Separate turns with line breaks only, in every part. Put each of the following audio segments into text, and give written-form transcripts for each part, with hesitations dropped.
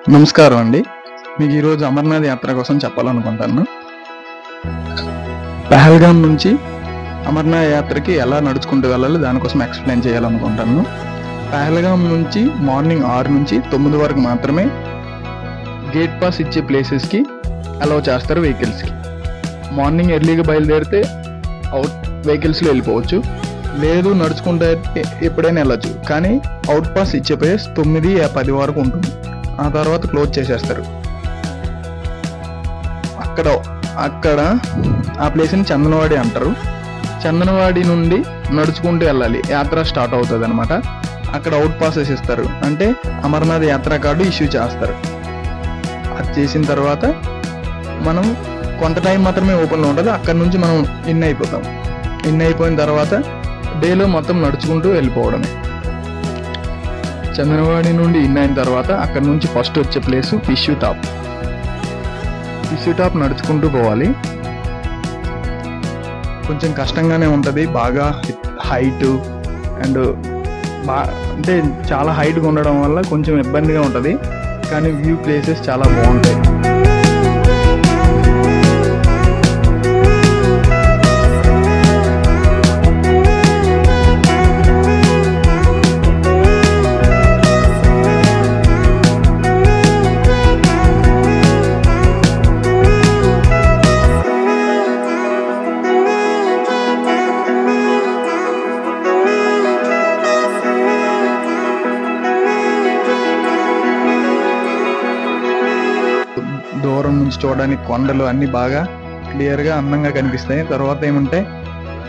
నమస్కారం అండి. మీకు ఈరోజు అమర్నాథ్ యాత్ర కోసం చెప్పాలనుకుంటాను. పహల్గామ్ నుంచి అమర్నాథ్ యాత్రకి ఎలా నడుచుకుంటూ వెళ్ళాలి దానికోసం ఎక్స్ప్లెయిన్ చేయాలనుకుంటాను. పహల్గామ్ నుంచి మార్నింగ్ 6 నుంచి 9 వరకు మాత్రమే గేట్ పాస్ ఇచ్చే ప్లేసెస్కి అలౌ చేస్తారు వెహికల్స్కి. మార్నింగ్ ఎర్లీగా బయలుదేరితే వెహికల్స్లో వెళ్ళిపోవచ్చు, లేదు నడుచుకుంటే ఎప్పుడైనా వెళ్ళచ్చు. కానీ అవుట్ పాస్ ఇచ్చే ప్లేస్ 9-10 వరకు ఉంటుంది. ఆ తర్వాత క్లోజ్ చేసేస్తారు. అక్కడ ఆ ప్లేస్ని చందనవాడి అంటారు. చందనవాడి నుండి నడుచుకుంటూ వెళ్ళాలి, యాత్ర స్టార్ట్ అవుతుంది అనమాట. అక్కడ అవుట్ పాసెస్ ఇస్తారు, అంటే అమర్నాథ్ యాత్రా కార్డు ఇష్యూ చేస్తారు. అది చేసిన తర్వాత మనం కొంత టైం మాత్రమే ఓపెన్లో ఉంటుంది. అక్కడ నుంచి మనం ఇన్ అయిపోతాం. ఇన్ అయిపోయిన తర్వాత డేలో మొత్తం నడుచుకుంటూ వెళ్ళిపోవడమే. చందనవాడి నుండి ఇన్ అయిన తర్వాత అక్కడ నుంచి ఫస్ట్ వచ్చే ప్లేసు ఫిష్యూ టాప్. ఫిష్యూ టాప్ నడుచుకుంటూ పోవాలి. కొంచెం కష్టంగానే ఉంటుంది, బాగా హైట్ అండ్ అంటే చాలా హైట్గా ఉండడం వల్ల కొంచెం ఇబ్బందిగా ఉంటుంది. కానీ వ్యూ ప్లేసెస్ చాలా బాగుంటాయి. దూరం నుంచి చూడడానికి కొండలు అన్నీ బాగా క్లియర్గా అందంగా కనిపిస్తాయి. తర్వాత ఏమంటే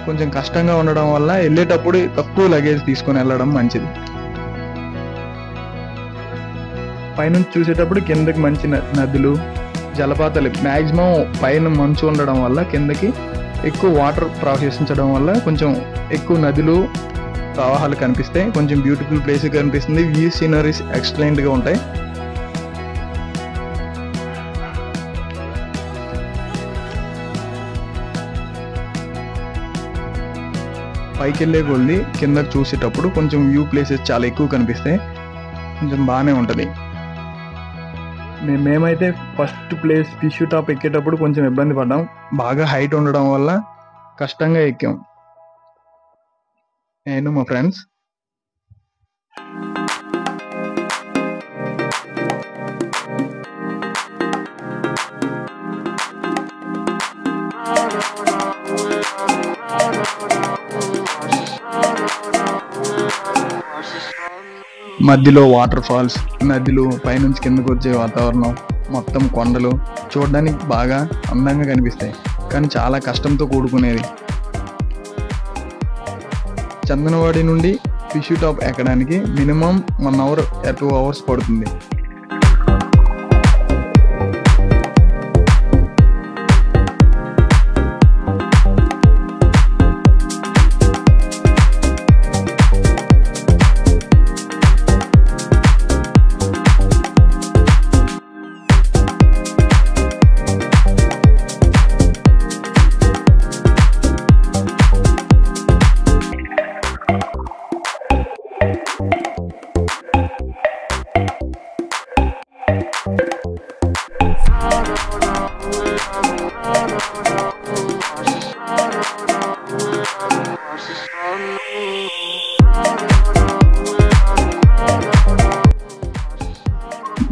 కొంచెం కష్టంగా ఉండడం వల్ల వెళ్ళేటప్పుడు తక్కువ లగేజ్ తీసుకొని వెళ్ళడం మంచిది. పైనుంచి చూసేటప్పుడు కిందకి మంచి నదులు, జలపాతాలు, మ్యాక్సిమం పైన మంచు ఉండడం వల్ల కిందకి ఎక్కువ వాటర్ ప్రవహించడం వల్ల కొంచెం ఎక్కువ నదులు ప్రవాహాలు కనిపిస్తాయి. కొంచెం బ్యూటిఫుల్ ప్లేస్ కనిపిస్తుంది. వ్యూ సీనరీస్ ఎక్సలెంట్గా ఉంటాయి. పైకి వెళ్ళే కొద్ది కింద చూసేటప్పుడు కొంచెం వ్యూ ప్లేసెస్ చాలా ఎక్కువ కనిపిస్తాయి. కొంచెం బాగానే ఉంటుంది. మేమైతే ఫస్ట్ ప్లేస్ ఫిష్యూ టాప్ ఎక్కేటప్పుడు కొంచెం ఇబ్బంది పడ్డాం. బాగా హైట్ ఉండడం వల్ల కష్టంగా ఎక్కాం నేను మా ఫ్రెండ్స్. మధ్యలో వాటర్ ఫాల్స్, నదులు, పైనుంచి కిందకు వచ్చే వాతావరణం, మొత్తం కొండలు చూడడానికి బాగా అందంగా కనిపిస్తాయి. కానీ చాలా కష్టంతో కూడుకునేది. చందనవాడి నుండి ఫిష్యూ టాప్ ఎక్కడానికి మినిమం 1 అవర్ 2 అవర్స్ పడుతుంది.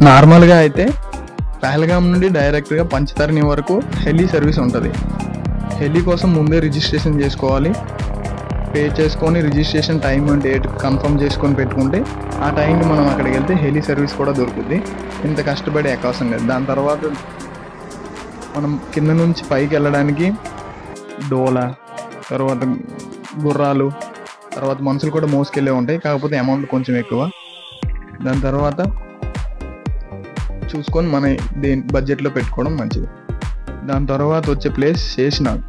నార్మల్గా అయితే పహల్గామ్ నుండి డైరెక్ట్గా పంచతరణి వరకు హెలీ సర్వీస్ ఉంటుంది. హెలీ కోసం ముందే రిజిస్ట్రేషన్ చేసుకోవాలి. పే చేసుకొని registration time and date confirm చేసుకొని పెట్టుకుంటే ఆ టైంకి మనం అక్కడికి వెళ్తే హెలీ సర్వీస్ కూడా దొరుకుతుంది. ఇంత కష్టపడి ఎక్కవసరం లేదు. దాని తర్వాత మనం కింద నుంచి పైకి వెళ్ళడానికి డోల, తర్వాత గుర్రాలు, తర్వాత మనుషులు కూడా మోసుకెళ్ళే ఉంటాయి. కాకపోతే అమౌంట్ కొంచెం ఎక్కువ. దాని తర్వాత చూసుకొని మన బడ్జెట్లో పెట్టుకోవడం మంచిది. దాని తర్వాత వచ్చే ప్లేస్ శేషనాగ్.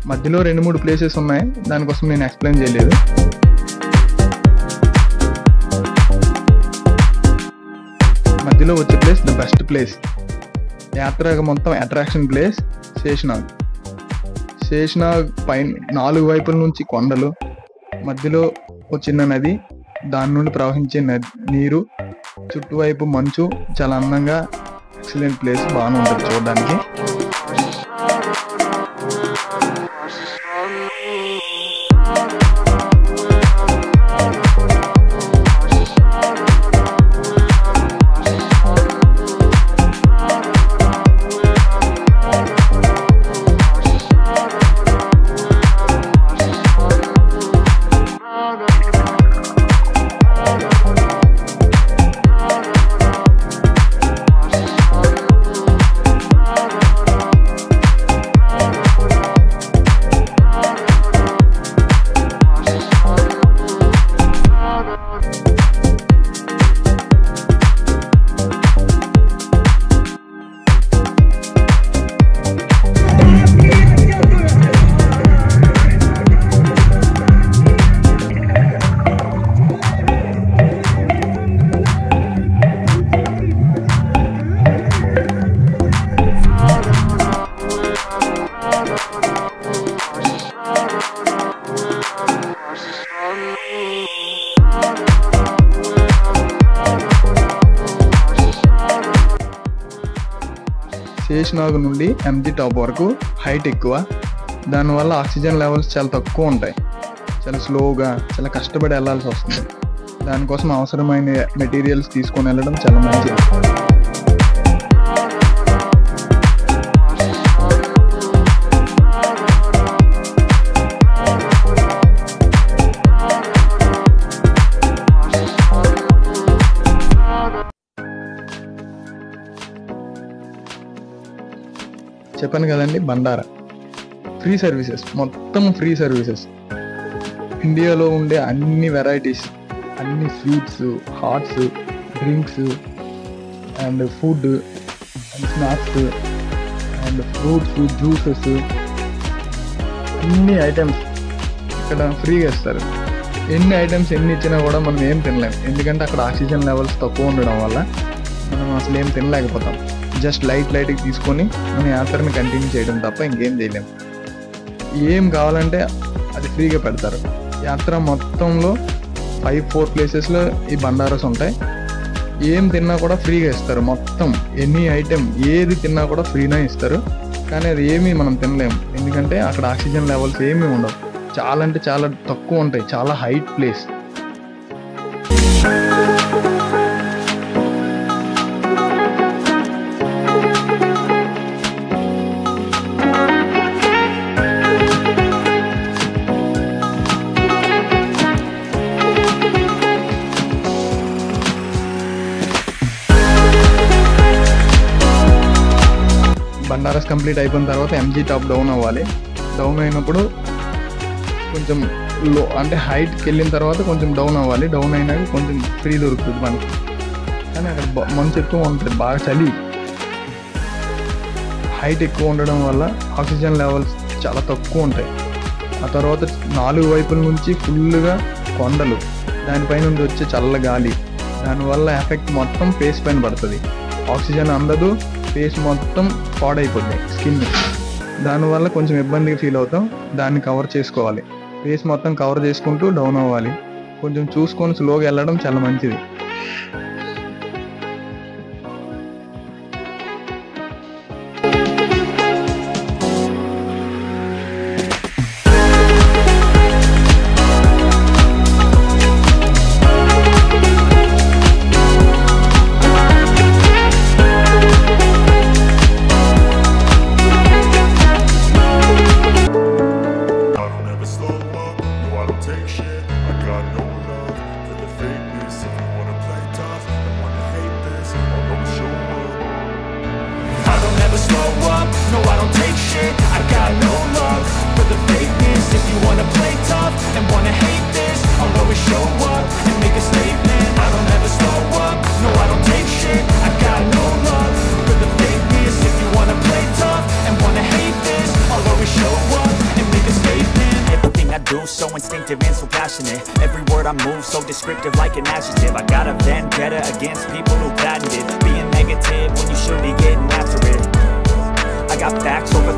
మధ్యలో 2-3 ప్లేసెస్ ఉన్నాయి, దానికోసం నేను ఎక్స్ప్లెయిన్ చేయలేదు. మధ్యలో వచ్చే ప్లేస్ ద బెస్ట్ ప్లేస్, యాత్ర మొత్తం అట్రాక్షన్ ప్లేస్ శేషనాగ్. శేషనాగ్ పైన 4 వైపుల నుంచి కొండలు, మధ్యలో ఒక చిన్న నది, దాని నుండి ప్రవహించే నీరు, చుట్టువైపు మంచు చాలా అందంగా ఎక్సలెంట్ ప్లేస్, బాగానే ఉంటుంది చూడడానికి. శేషనాగ్ నుండి ఎంజీ టాప్ వరకు హైట్ ఎక్కువ, దానివల్ల ఆక్సిజన్ లెవెల్స్ చాలా తక్కువ ఉంటాయి. చాలా స్లోగా, చాలా కష్టపడి వెళ్ళాల్సి వస్తుంది. దానికోసం అవసరమైన మెటీరియల్స్ తీసుకొని వెళ్ళడం చాలా మంచిది. చెప్పాను కదండి, బండారా ఫ్రీ సర్వీసెస్, మొత్తం ఫ్రీ సర్వీసెస్. ఇండియాలో ఉండే అన్ని వెరైటీస్, అన్ని sweets, hots, drinks and food and snacks and fruits, juices, అన్ని ఐటమ్స్ ఇక్కడ ఫ్రీగా ఇస్తారు. ఎన్ని ఐటమ్స్ ఎన్ని ఇచ్చినా కూడా మనం ఏం తినలేం, ఎందుకంటే అక్కడ ఆక్సిజన్ లెవెల్స్ తక్కువ ఉండడం వల్ల మనం అసలు ఏం తినలేకపోతాం. జస్ట్ లైట్గా తీసుకొని మన యాత్రని కంటిన్యూ చేయడం తప్ప ఇంకేం చేయలేము. ఏం కావాలంటే అది ఫ్రీగా పెడతారు. యాత్ర మొత్తంలో 4 ప్లేసెస్లో ఈ బండారాస్ ఉంటాయి. ఏం తిన్నా కూడా ఫ్రీగా ఇస్తారు. మొత్తం ఎనీ ఐటెం ఏది తిన్నా కూడా ఫ్రీనే ఇస్తారు. కానీ అది ఏమీ మనం తినలేము, ఎందుకంటే అక్కడ ఆక్సిజన్ లెవెల్స్ ఏమీ ఉండవు. చాలా అంటే చాలా తక్కువ ఉంటాయి. చాలా హైట్ ప్లేస్. బండారాస్ కంప్లీట్ అయిపోయిన తర్వాత ఎంజీ టాప్ డౌన్ అవ్వాలి. డౌన్ అయినప్పుడు కొంచెం లో అంటే హైట్కి వెళ్ళిన తర్వాత కొంచెం డౌన్ అవ్వాలి. డౌన్ అయినాక కొంచెం ఫ్రీ దొరుకుతుంది మనకి. కానీ అక్కడ మంచు ఎక్కువ ఉంటుంది, బాగా చలి. హైట్ ఎక్కువ ఉండడం వల్ల ఆక్సిజన్ లెవెల్స్ చాలా తక్కువ ఉంటాయి. ఆ తర్వాత 4 వైపుల నుంచి ఫుల్గా కొండలు, దానిపైన నుండి వచ్చే చల్ల గాలి, దానివల్ల ఎఫెక్ట్ మొత్తం ఫేస్ పైన పడుతుంది. ఆక్సిజన్ అందదు, ఫేస్ మొత్తం పాడైపోతుంది స్కిన్. దానివల్ల కొంచెం ఇబ్బందిగా ఫీల్ అవుతాం. దాన్ని కవర్ చేసుకోవాలి. ఫేస్ మొత్తం కవర్ చేసుకుంటూ డౌన్ అవ్వాలి. కొంచెం చూసుకొని స్లోగా వెళ్ళడం చాలా మంచిది.
So instinctive and so passionate. Every word I move so descriptive like an adjective. I got a vendetta against people who patented being negative when you should be getting after it. I got facts over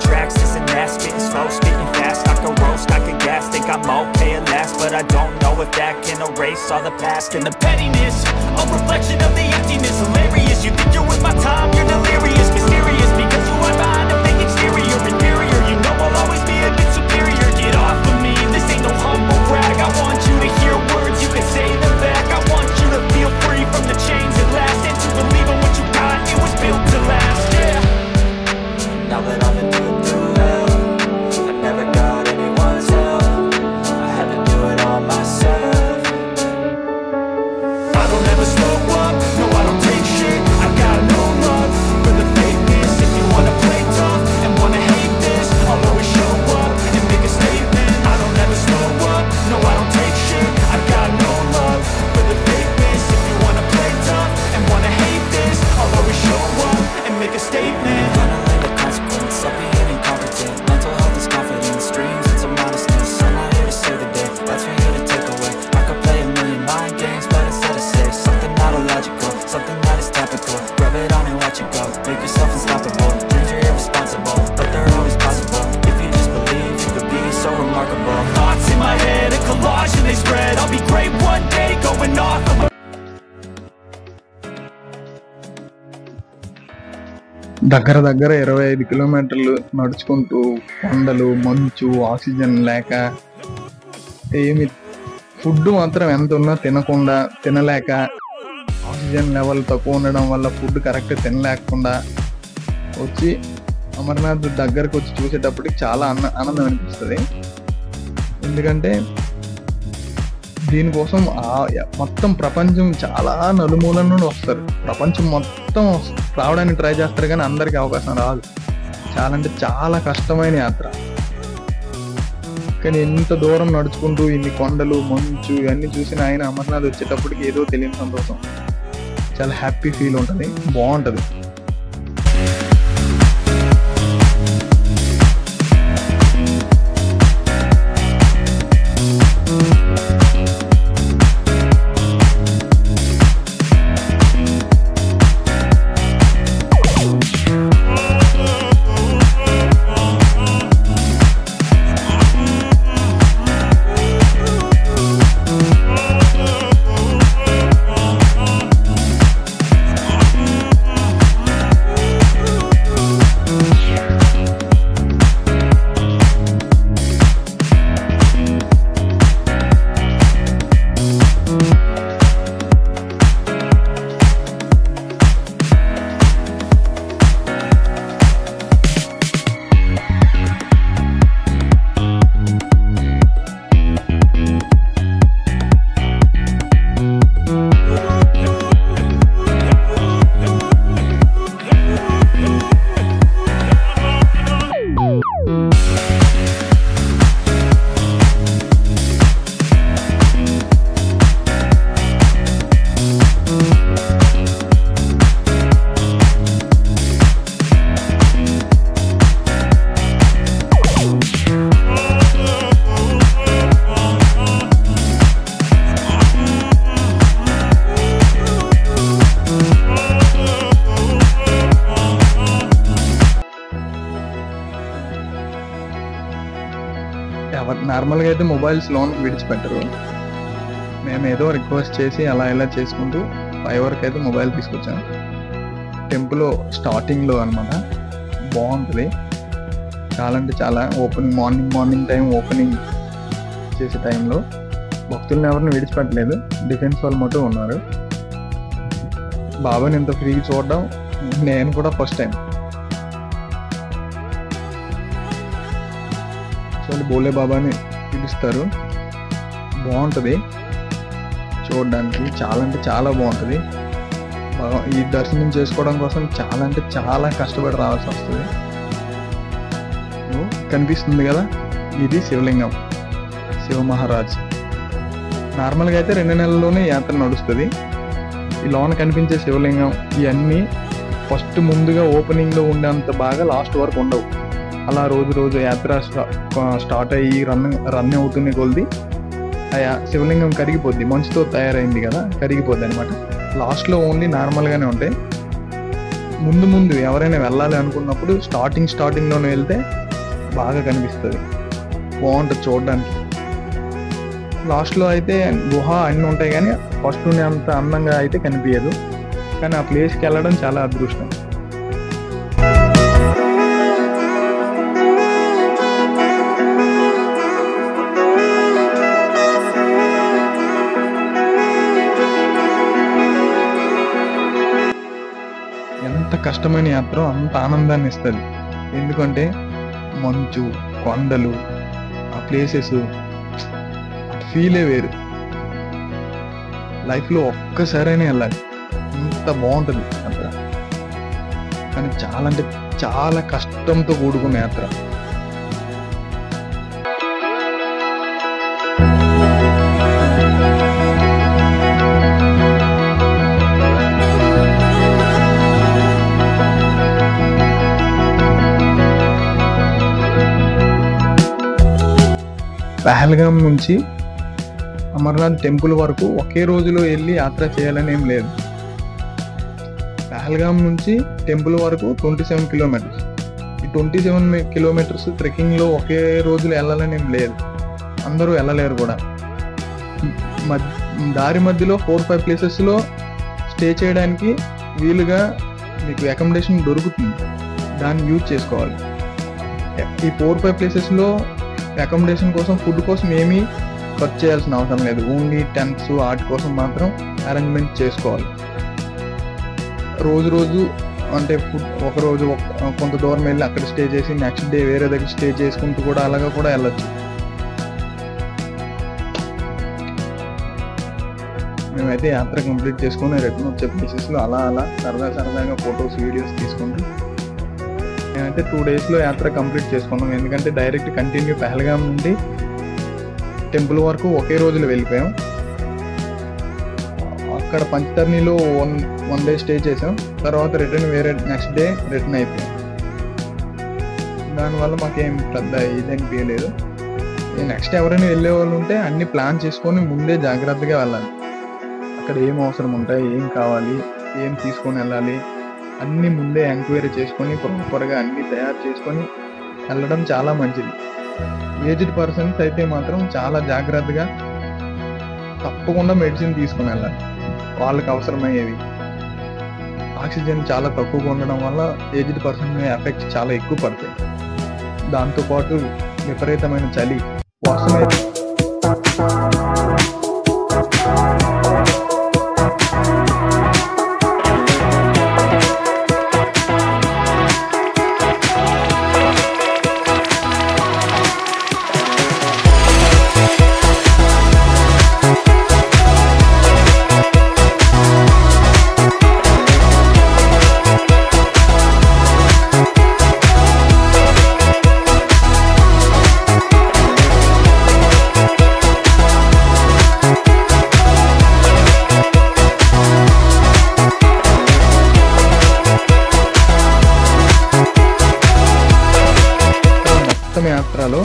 tracks, this and that, spitting slow, spitting fast. I could roast, I could gas, think I'm okay at last, but I don't know if that can erase all the past and the pettiness. A reflection of the emptiness, hilarious. You think you're with my time, you're delirious, mysterious, because you are behind a fake exterior, inferior. You know I'll always be a bit superior. Get off of me, this ain't no humble brag. I want you to hear words, you can say them back. I want you to feel free from the chains at last, and to believe in what you got, it was built to last, yeah. Now that I've been through hell, I never got anyone's help. I had to do it all myself. I don't ever slow up, no I don't take shit. I've got no love for the fakeness. If you wanna play tough and wanna hate this, I'll always show up and make a statement. I don't ever slow up, no I don't take shit. I've got no love for the fakeness. If you wanna play tough and wanna hate this, I'll always show up and make a statement. I'll be incompetent. Mental health is confidence. Dreams and some modestness. I'm not here to save the day, that's for you to take away. I could play a million mind games, but instead I say something not illogical, something that is topical. Rub it on and watch it go. Make yourself unstoppable. Dreams are irresponsible, but they're always possible. If you just believe, you could be so remarkable. Thoughts in my head, a collage and they spread. I'll be great one day, going off of a
దగ్గర 25 కిలోమీటర్లు నడుచుకుంటూ కొండలు, మంచు, oxygen లేక, ఏమి food మాత్రం ఎంత ఉన్నా తినలేక, ఆక్సిజన్ లెవెల్ తక్కువ ఉండడం వల్ల ఫుడ్ కరెక్ట్ తినలేకుండా వచ్చి అమర్నాథ్ దగ్గరకు వచ్చి చూసేటప్పటికి చాలా ఆనందం అనిపిస్తుంది. ఎందుకంటే దీనికోసం మొత్తం ప్రపంచం చాలా నలుమూలల నుండి వస్తారు. ప్రపంచం మొత్తం రావడానికి ట్రై చేస్తారు, కానీ అందరికీ అవకాశం రాదు. చాలా అంటే చాలా కష్టమైన యాత్ర. కానీ ఎంత దూరం నడుచుకుంటూ ఇన్ని కొండలు, మంచు ఇవన్నీ చూసిన ఆయన అమర్నాథ్ వచ్చేటప్పటికి ఏదో తెలియని సంతోషం, చాలా హ్యాపీ ఫీల్ ఉంటుంది, బాగుంటుంది. నార్మల్గా అయితే మొబైల్స్ లోన్ విడిచిపెట్టరు. మేము ఏదో రిక్వెస్ట్ చేసి అలా ఇలా చేసుకుంటూ 5 వరకు అయితే మొబైల్ తీసుకొచ్చాను. టెంపుల్ స్టార్టింగ్లో అనమాట, బాగుంటుంది చాలా అంటే చాలా. మార్నింగ్ టైం ఓపెనింగ్ చేసే టైంలో భక్తులను ఎవరిని విడిచిపెట్టలేదు, డిఫెన్స్ వాళ్ళు మటు ఉన్నారు. బాబాని ఇంత ఫ్రీగా చూడడం నేను కూడా ఫస్ట్ టైం. బోలే బాబాని పిలుస్తారు, బాగుంటుంది చూడడానికి, చాలా అంటే చాలా బాగుంటుంది. ఈ దర్శనం చేసుకోవడం కోసం చాలా అంటే చాలా కష్టపడి రావాల్సి వస్తుంది. కనిపిస్తుంది కదా, ఇది శివలింగం, శివ మహారాజ్. నార్మల్గా అయితే 2 నెలల్లోనే యాత్ర నడుస్తుంది. ఈ లోన కనిపించే శివలింగం ఇవన్నీ ఫస్ట్ ముందుగా ఓపెనింగ్లో ఉండేంత బాగా లాస్ట్ వరకు ఉండవు. అలా రోజు యాత్ర స్టార్ట్ అయ్యి రన్ అవుతున్న కొద్ది ఆ శివలింగం కరిగిపోద్ది, మంచుతో తయారైంది కదా, కరిగిపోద్ది అనమాట. లాస్ట్లో ఓన్లీ నార్మల్గానే ఉంటాయి. ముందు ఎవరైనా వెళ్ళాలి అనుకున్నప్పుడు స్టార్టింగ్లోనే వెళ్తే బాగా కనిపిస్తుంది, బాగుంటుంది చూడడానికి. లాస్ట్లో అయితే గుహ అన్నీ ఉంటాయి కానీ ఫస్ట్లోనే అంత అందంగా అయితే కనిపించదు. కానీ ఆ ప్లేస్కి వెళ్ళడం చాలా అదృష్టం. ఎంత కష్టమైన యాత్ర అంత ఆనందాన్ని ఇస్తుంది. ఎందుకంటే మంచు, కొండలు, ఆ ప్లేసెస్ ఫీలే వేరు. లైఫ్లో ఒక్కసారైనా వెళ్ళాలి, ఇంత బాగుంటుంది యాత్ర. కానీ చాలా అంటే చాలా కష్టంతో కూడుకున్న యాత్ర. పహల్గాం నుంచి అమర్నాథ్ టెంపుల్ వరకు ఒకే రోజులో వెళ్ళి యాత్ర చేయాలని ఏం లేదు. పహల్గాం నుంచి టెంపుల్ వరకు 27 కిలోమీటర్స్. ఈ 27 కిలోమీటర్స్ ట్రెక్కింగ్లో ఒకే రోజులో వెళ్ళాలని ఏం లేదు. అందరూ వెళ్ళలేరు కూడా. దారి మధ్యలో 4-5 ప్లేసెస్లో స్టే చేయడానికి వీలుగా మీకు అకామిడేషన్ దొరుకుతుంది. దాన్ని యూజ్ చేసుకోవాలి. ఈ 4-5 ప్లేసెస్లో అకామిడేషన్ కోసం, ఫుడ్ కోసం ఏమీ ఖర్చు చేయాల్సిన అవసరం లేదు. ఓన్లీ టెంట్స్ వాటి కోసం మాత్రం అరేంజ్మెంట్ చేసుకోవాలి. రోజు అంటే ఫుడ్ ఒకరోజు కొంత దూరం వెళ్ళి అక్కడ స్టే చేసి నెక్స్ట్ డే వేరే దగ్గర స్టే చేసుకుంటూ కూడా అలాగా కూడా వెళ్ళచ్చు. మేమైతే యాత్ర కంప్లీట్ చేసుకుని రిటర్న్ వచ్చే ప్లేసెస్లో అలా సరదాగా ఫొటోస్, వీడియోస్ తీసుకుంటూ మేమైతే 2 డేస్లో యాత్ర కంప్లీట్ చేసుకున్నాం. ఎందుకంటే డైరెక్ట్ కంటిన్యూ పహల్గాం నుండి టెంపుల్ వరకు ఒకే రోజులో వెళ్ళిపోయాం. అక్కడ పంచతర్నీలో వన్ డే స్టే చేసాం. తర్వాత వేరే నెక్స్ట్ డే రిటర్న్ అయిపోయాం. దానివల్ల మాకేం పెద్ద ఇదనిపించలేదు. నెక్స్ట్ ఎవరైనా వెళ్ళే వాళ్ళు ఉంటే అన్ని ప్లాన్ చేసుకొని ముందే జాగ్రత్తగా వెళ్ళాలి. అక్కడ ఏం అవసరం ఉంటాయి, ఏం కావాలి, ఏం తీసుకొని వెళ్ళాలి అన్నీ ముందే ఎంక్వైరీ చేసుకొని ప్రాపర్గా అన్నీ తయారు చేసుకొని వెళ్ళడం చాలా మంచిది. ఏజ్డ్ పర్సన్స్ అయితే మాత్రం చాలా జాగ్రత్తగా తప్పకుండా మెడిసిన్ తీసుకుని వెళ్ళాలి. వాళ్ళకి అవసరమయ్యేవి. ఆక్సిజన్ చాలా తక్కువగా ఉండడం వల్ల ఏజ్డ్ పర్సన్ ఎఫెక్ట్స్ చాలా ఎక్కువ పడతాయి. దాంతోపాటు విపరీతమైన చలి, వర్షం అయితే యాత్రలో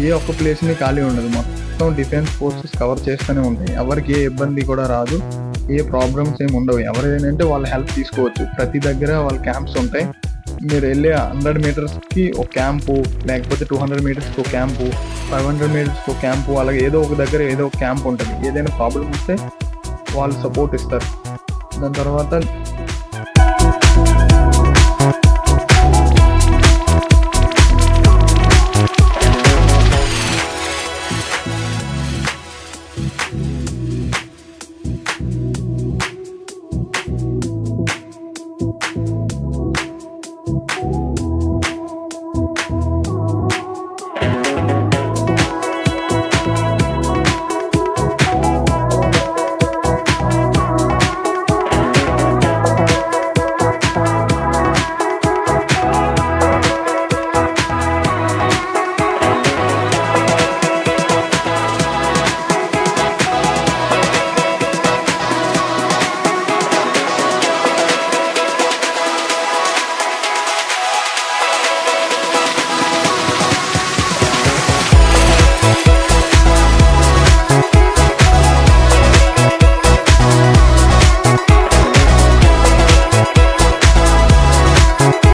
ఏ ఒక్క ప్లేస్ని ఖాళీ ఉండదు. మొత్తం డిఫెన్స్ ఫోర్సెస్ కవర్ చేస్తూనే ఉంటాయి. ఎవరికి ఏ ఇబ్బంది కూడా రాదు, ఏ ప్రాబ్లమ్స్ ఏమి ఉండవు. ఎవరైనా వాళ్ళ హెల్ప్ తీసుకోవచ్చు. ప్రతి దగ్గర వాళ్ళ క్యాంప్స్ ఉంటాయి. మీరు వెళ్ళే 100 మీటర్స్కి ఒక క్యాంపు, లేకపోతే 200 మీటర్స్కి ఒక క్యాంపు, 500 మీటర్స్కి ఒక క్యాంపు, అలాగే ఏదో ఒక దగ్గర ఏదో ఒక క్యాంప్ ఉంటుంది. ఏదైనా ప్రాబ్లం వస్తే వాళ్ళు సపోర్ట్ ఇస్తారు. దాని తర్వాత